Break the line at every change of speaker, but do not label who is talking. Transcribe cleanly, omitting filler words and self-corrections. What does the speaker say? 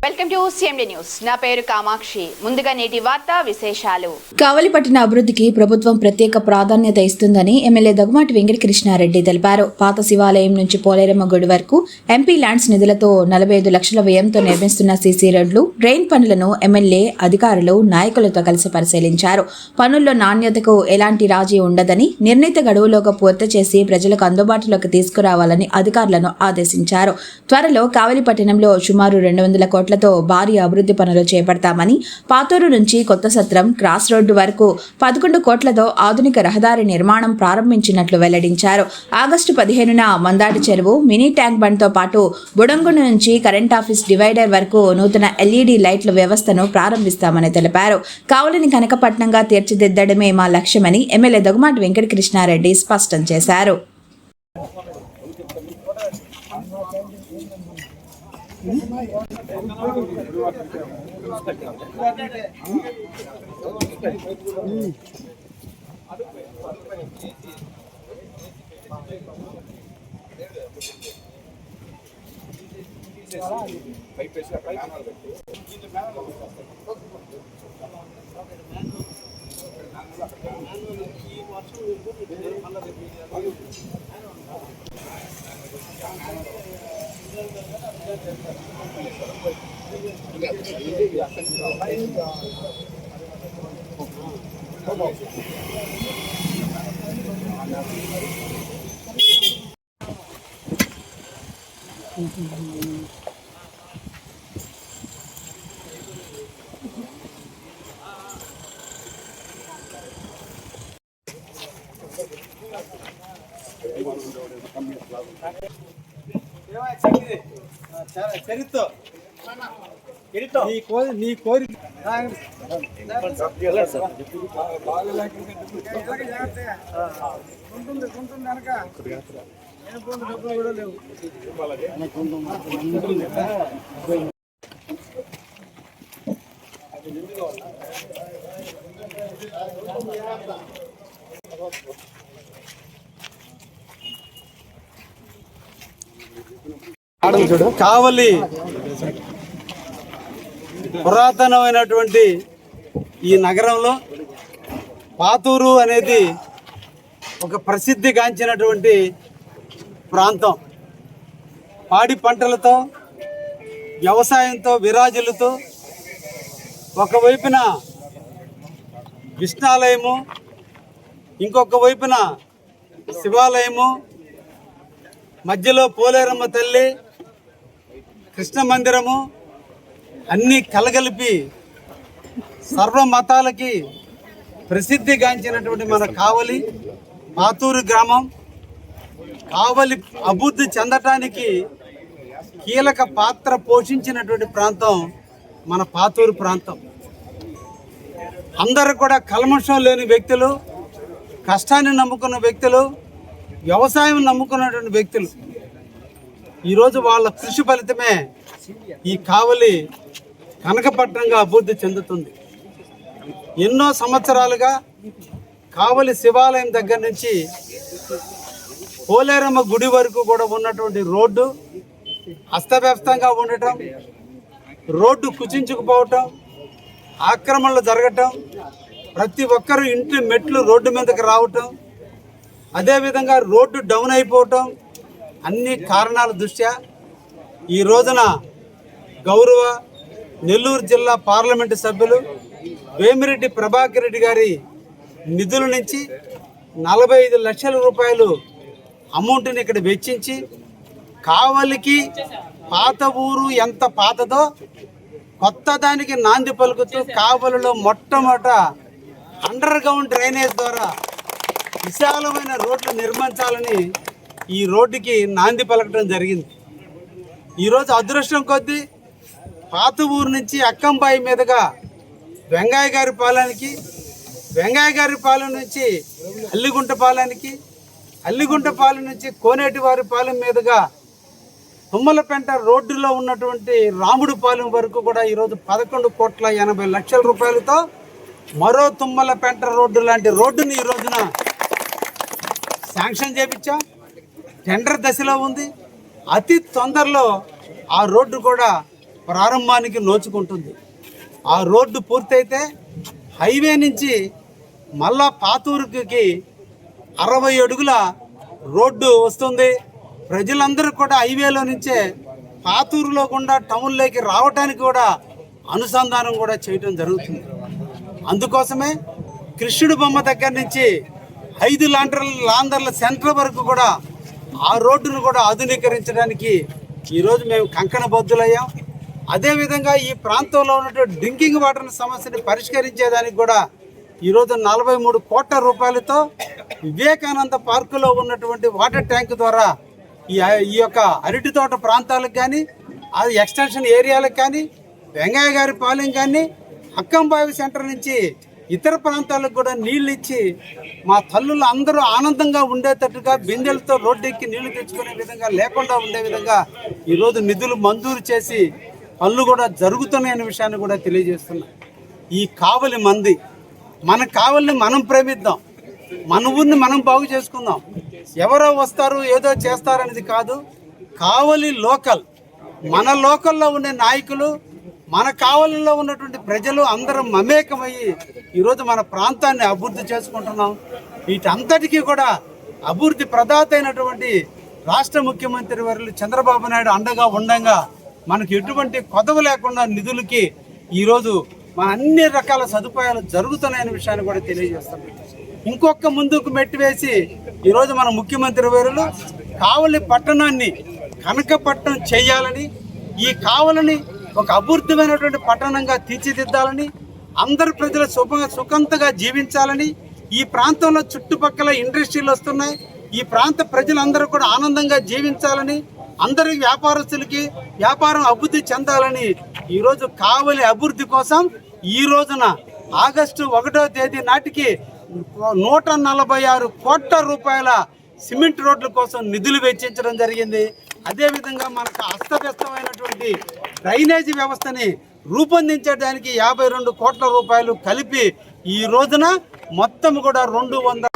Welcome to CMD news. నా పేరు కామాక్షి. ముందుగా నేటి వార్తా విశేషాలు.
కావలిపట్టణ అభివృద్ధికి ప్రభుత్వం ప్రత్యేక ప్రాధాన్యత ఇస్తుందని ఎమ్మెల్యే దగ్గుమాటి వెంకటకృష్ణారెడ్డి తెలిపారు. పాత శివాలయం నుంచి పోలేరమ్మ గుడి వరకు ఎంపీ ల్యాండ్స్ నిధులతో 45 లక్షల వ్యయంతో నిర్మిస్తున్న సీసీ రోడ్లు, డ్రైన్ పనులను ఎమ్మెల్యే అధికారులు నాయకులతో కలిసి పరిశీలించారు. పనుల్లో నాణ్యతకు ఎలాంటి రాజీ ఉండదని, నిర్ణీత గడువులోగా పూర్తి చేసి ప్రజలకు అందుబాటులోకి తీసుకురావాలని అధికారులను ఆదేశించారు. త్వరలో కావలిపట్టణంలో సుమారు 200 కోట్లతో భారీ అభివృద్ధి పనులు చేపడతామని, పాతూరు నుంచి కొత్త సత్రం క్రాస్ రోడ్డు వరకు 11 కోట్లతో ఆధునిక రహదారి నిర్మాణం ప్రారంభించినట్లు వెల్లడించారు. ఆగస్టు 15న మందాటి చెరువు, మినీ ట్యాంక్ బండ్తో పాటు బుడంగుండు నుంచి కరెంట్ ఆఫీస్ డివైడర్ వరకు నూతన LED లైట్ల వ్యవస్థను ప్రారంభిస్తామని తెలిపారు. కావలిని కనకపట్నంగా తీర్చిదిద్దడమే మా లక్ష్యమని ఎమ్మెల్యే దగ్గుమాటి వెంకటకృష్ణారెడ్డి స్పష్టం చేశారు.
నీ కోరి ఉంటుంది కనుక డబ్బులు కూడా లేవు. కావలి పురాతనమైనటువంటి ఈ నగరంలో పాతూరు అనేది ఒక ప్రసిద్ధిగాంచినటువంటి ప్రాంతం. పాడి పంటలతో, వ్యవసాయంతో విరాజులతో, ఒకవైపున విష్ణాలయము, ఇంకొక వైపున శివాలయము, మధ్యలో పోలేరమ్మ తల్లి, కృష్ణ మందిరము అన్నీ కలగలిపి సర్వ మతాలకి ప్రసిద్ధిగాంచినటువంటి మన కావలి పాతూరు గ్రామం. కావలి అభివృద్ధి చెందటానికి కీలక పాత్ర పోషించినటువంటి ప్రాంతం మన పాతూరు ప్రాంతం. అందరూ కూడా కల్మషం లేని వ్యక్తులు, కష్టాన్ని నమ్ముకున్న వ్యక్తులు, వ్యవసాయం నమ్ముకున్నటువంటి వ్యక్తులు. ఈరోజు వాళ్ళ కృషి ఫలితమే ఈ కావలి కనకపట్నంగా అభివృద్ధి చెందుతుంది. ఎన్నో సంవత్సరాలుగా కావలి శివాలయం దగ్గర నుంచి పోలేరమ్మ గుడి వరకు కూడా ఉన్నటువంటి రోడ్డు అస్తవ్యస్తంగా ఉండటం, రోడ్డు కుచించుకుపోవటం, ఆక్రమణలు జరగటం, ప్రతి ఒక్కరూ ఇంటి మెట్లు రోడ్డు మీదకి రావటం, అదేవిధంగా రోడ్డు డౌన్ అయిపోవటం, అన్ని కారణాల దృష్ట్యా ఈ రోజున గౌరవ నెల్లూరు జిల్లా పార్లమెంటు సభ్యులు వేమిరెడ్డి ప్రభాకర్ రెడ్డి గారి నిధుల నుంచి 45 లక్షల రూపాయలు అమౌంట్ని ఇక్కడ వెచ్చించి కావలికి పాత ఊరు ఎంత పాతదో కొత్త దానికి నాంది పలుకుతూ కావలిలో మొట్టమొదట అండర్ గ్రౌండ్ డ్రైనేజ్ ద్వారా విశాలమైన రోడ్లు నిర్మించాలని ఈ రోడ్డుకి నాంది పలకడం జరిగింది. ఈరోజు అదృష్టం కొద్దీ పాత ఊరు నుంచి అక్కంబాయి మీదుగా వెంగయ్య గారి పాలెనికి, వెంగయ్య గారి పాలెం నుంచి అల్లిగుంటపాలెనికి, అల్లిగుంటపాలెం నుంచి కోనేటివారి పాలెం మీదుగా తుమ్మలపెంట రోడ్డులో ఉన్నటువంటి రాముడిపాలెం వరకు కూడా ఈరోజు 11,80,00,000 రూపాయలతో మరో తుమ్మలపెంట రోడ్డు లాంటి రోడ్డుని ఈ రోజున శాంక్షన్ చేయించాం. టెండర్ దశలో ఉంది. అతి తొందరలో ఆ రోడ్డు కూడా ప్రారంభానికి నోచుకుంటుంది. ఆ రోడ్డు పూర్తయితే హైవే నుంచి మళ్ళా పాతూరుకి 60 అడుగుల రోడ్డు వస్తుంది. ప్రజలందరూ కూడా హైవేలో నుంచే పాతూరులో గుండా టౌన్లోకి రావడానికి కూడా అనుసంధానం కూడా చేయడం జరుగుతుంది. అందుకోసమే కృష్ణుడి బొమ్మ దగ్గర నుంచి 5 లాందర్ల సెంటర్ వరకు కూడా ఆ రోడ్డును కూడా ఆధునీకరించడానికి ఈరోజు మేము కంకణబద్ధులయ్యాం. అదేవిధంగా ఈ ప్రాంతంలో ఉన్నటువంటి డ్రింకింగ్ వాటర్ సమస్యని పరిష్కరించేదానికి కూడా ఈరోజు 43 కోట్ల రూపాయలతో వివేకానంద పార్కులో ఉన్నటువంటి వాటర్ ట్యాంక్ ద్వారా ఈ యొక్క అరటి తోట ప్రాంతాలకు కానీ, అది ఎక్స్టెన్షన్ ఏరియాలకు కానీ, వెంగయ్య గారి పాలెం కానీ, అక్కంబావి సెంటర్ నుంచి ఇతర ప్రాంతాలకు కూడా నీళ్ళు ఇచ్చి మా తల్లులు అందరూ ఆనందంగా ఉండేటట్టుగా బిందెలతో రోడ్డెక్కి నీళ్లు తెచ్చుకునే విధంగా లేకుండా ఉండే విధంగా ఈరోజు నిధులు మంజూరు చేసి పనులు కూడా జరుగుతున్నాయనే విషయాన్ని కూడా తెలియజేస్తున్నాం. ఈ కావలి మంది, మన కావలిని మనం ప్రేమిద్దాం, మన ఊరిని మనం బాగు చేసుకుందాం. ఎవరో వస్తారు ఏదో చేస్తారనేది కాదు. కావలి లోకల్, మన లోకల్లో ఉండే నాయకులు, మన కావలిలో ఉన్నటువంటి ప్రజలు అందరం మమేకమయ్యి ఈరోజు మన ప్రాంతాన్ని అభివృద్ధి చేసుకుంటున్నాం. వీటంతటికీ కూడా అభివృద్ధి ప్రదాత అయినటువంటి రాష్ట్ర ముఖ్యమంత్రి వర్యులు చంద్రబాబు నాయుడు అండగా ఉండగా మనకు ఎటువంటి కొదవ లేకుండా నిధులకి ఈరోజు మన అన్ని రకాల సదుపాయాలు జరుగుతున్నాయనే విషయాన్ని కూడా తెలియజేస్తున్నాం. ఇంకొక ముందుకు మెట్టు వేసి ఈరోజు మన ముఖ్యమంత్రి వర్యులు కావలి పట్టణాన్ని కనకపట్నం చేయాలని, ఈ కావలిని ఒక అభివృద్ధమైనటువంటి పట్టణంగా తీర్చిదిద్దాలని, అందరు ప్రజలు సుఖంతగా జీవించాలని, ఈ ప్రాంతంలో చుట్టుపక్కల ఇండస్ట్రీలు వస్తున్నాయి, ఈ ప్రాంత ప్రజలందరూ కూడా ఆనందంగా జీవించాలని, అందరి వ్యాపారస్తులకి వ్యాపారం అభివృద్ధి చెందాలని ఈరోజు కావలి అభివృద్ధి కోసం ఈ రోజున ఆగస్టు 1వ తేదీ నాటికి 146 కోట్ల రూపాయల సిమెంట్ రోడ్ల కోసం నిధులు వెచ్చించడం జరిగింది. అదేవిధంగా మనకు అస్తవ్యస్తమైనటువంటి డ్రైనేజీ వ్యవస్థని రూపొందించడానికి 52 కోట్ల రూపాయలు కలిపి ఈ రోజున మొత్తం కూడా 200